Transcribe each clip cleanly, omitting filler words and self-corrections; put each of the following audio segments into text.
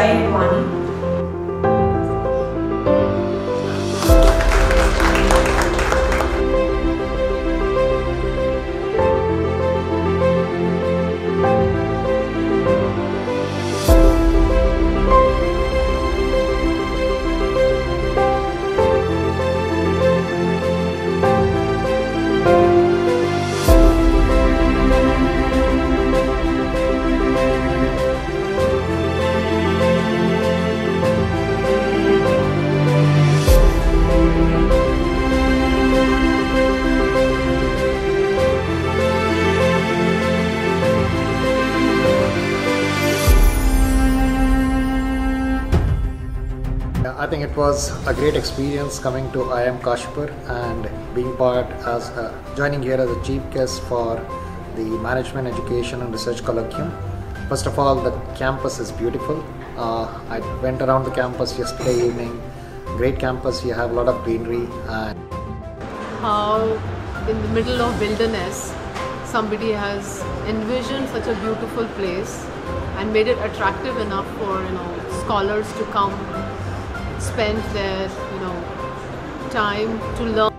Jai Advani. I think it was a great experience coming to IIM Kashipur and being joining here as a chief guest for the Management Education and Research Colloquium. First of all, the campus is beautiful. I went around the campus yesterday evening. Great campus. You have a lot of greenery. And how in the middle of wilderness somebody has envisioned such a beautiful place and made it attractive enough for scholars to come spend their time to learn.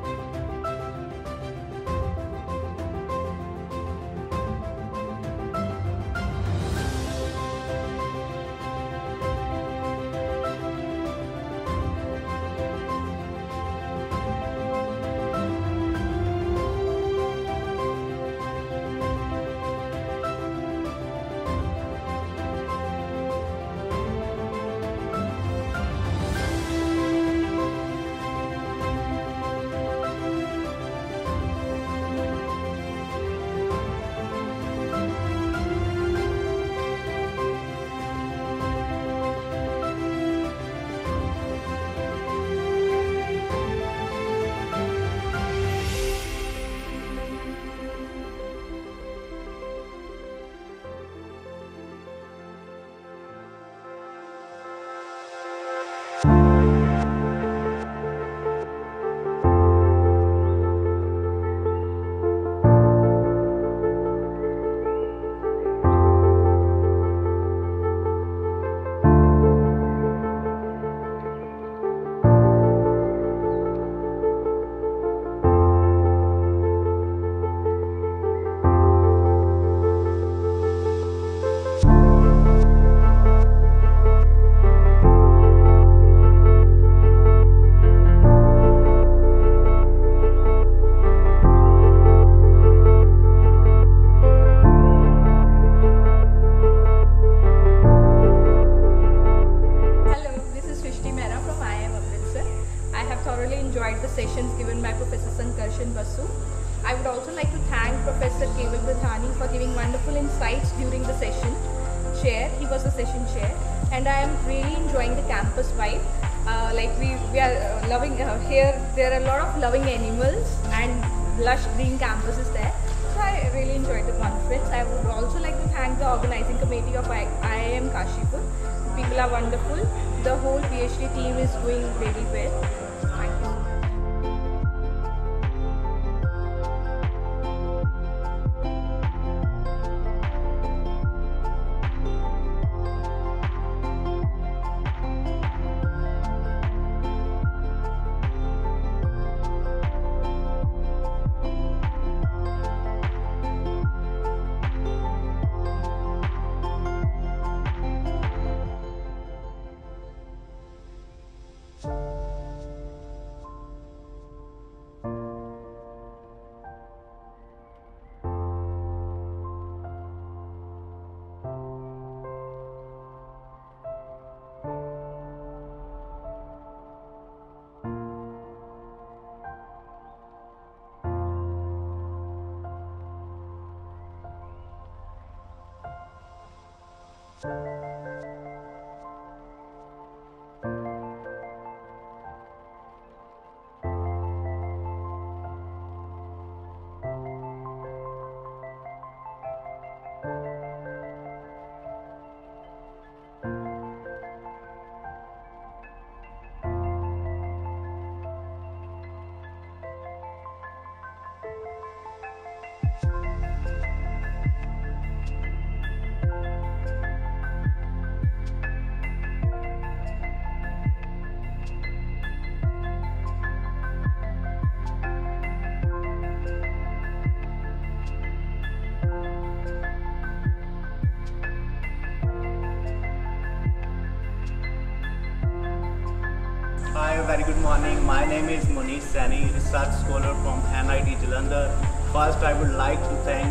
Enjoyed the sessions given by Professor Sankarshan Basu. I would also like to thank Professor Keval Bhathani for giving wonderful insights during the session chair. He was the session chair, and I am really enjoying the campus vibe. We are loving here. There are a lot of loving animals and lush green campuses there. So I really enjoyed the conference. I would also like to thank the organizing committee of IIM Kashipur. People are wonderful. The whole PhD team is doing really well. Thank you. Hi, very good morning. My name is Monish Sani, research scholar from NIT Jalandhar. First, I would like to thank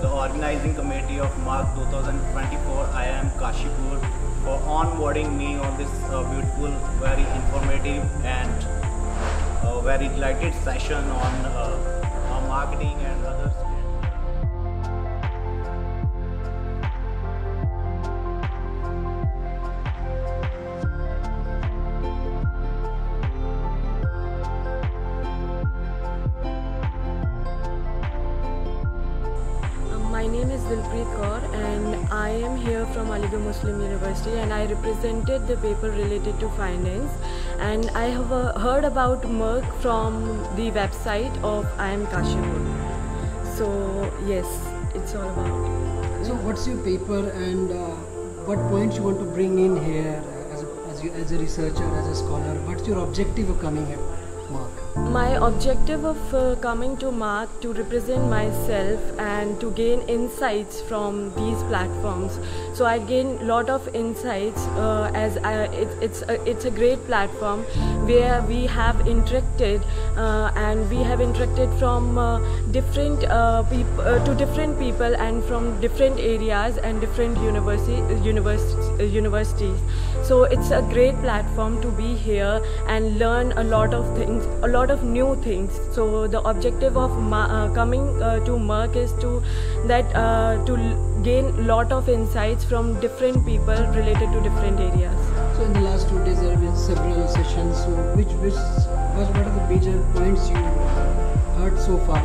the organizing committee of MARC 2024 IIM Kashipur for onboarding me on this beautiful, very informative and very delighted session on marketing and other skills. My name is Dilpreet Kaur and I am here from Aligarh Muslim University, and I represented the paper related to finance, and I have heard about MERC from the website of IIM Kashipur. So yes, it's all about. So what's your paper and what points you want to bring in here as a researcher, as a scholar? What's your objective of coming here, Mark? My objective of coming to MARC to represent myself and to gain insights from these platforms. So I gain a lot of insights it's a great platform where we have interacted and we have interacted from different people and from different areas and different universities. So it's a great platform to be here and learn a lot of things, a lot of new things. So the objective of coming to MERC is to gain a lot of insights from different people related to different areas. So in the last 2 days there have been several sessions. So what are the major points you heard so far?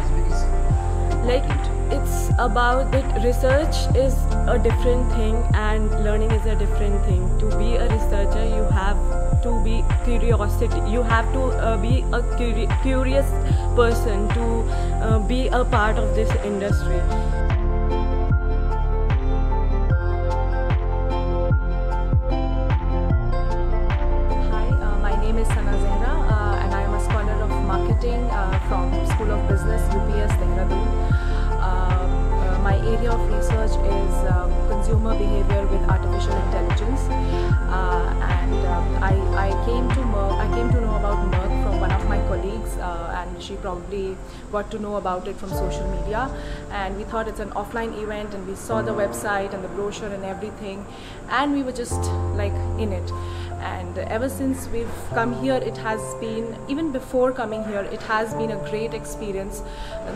It's about that research is a different thing and learning is a different thing. To be a researcher, you have to be curiosity. You have to be a curious person to be a part of this industry. Hi, my name is Sana Zehra and I am a scholar of marketing from School of Business, UPS, Dehradun. My area of research is consumer behavior with artificial intelligence, and I came to know about MERC from one of my colleagues, and she probably got to know about it from social media, and we thought it's an offline event, and we saw the website and the brochure and everything, and we were just like in it. And ever since we've come here, it has been, even before coming here, it has been a great experience.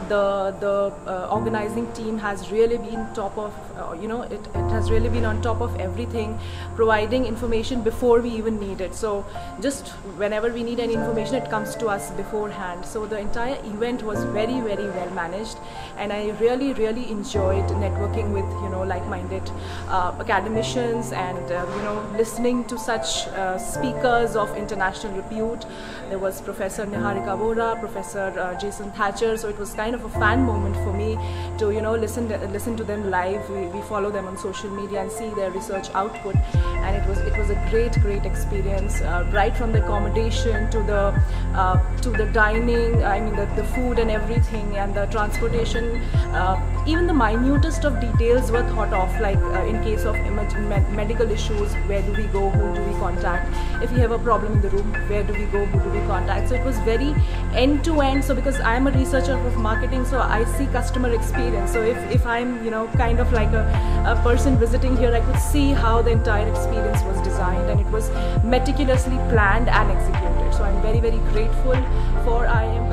The organizing team has really been top of, it has really been on top of everything, providing information before we even need it. So just whenever we need any information, it comes to us beforehand. So the entire event was very, very well managed, and I really, really enjoyed networking with, like-minded academicians and, listening to such speakers of international repute. There was Professor Niharika Bora, Professor Jason Thatcher, so it was kind of a fan moment for me to listen to them live. We follow them on social media and see their research output, and it was a great experience, right from the accommodation to the dining, I mean the food and everything, and the transportation. Even the minutest of details were thought of, like in case of medical issues, where do we go, who do we contact? If we have a problem in the room, where do we go, who do we contact? So it was very end to end. So because I am a researcher of marketing, so I see customer experience. So if I'm kind of like a person visiting here, I could see how the entire experience was designed, and it was meticulously planned and executed. So I'm very, very grateful for IIM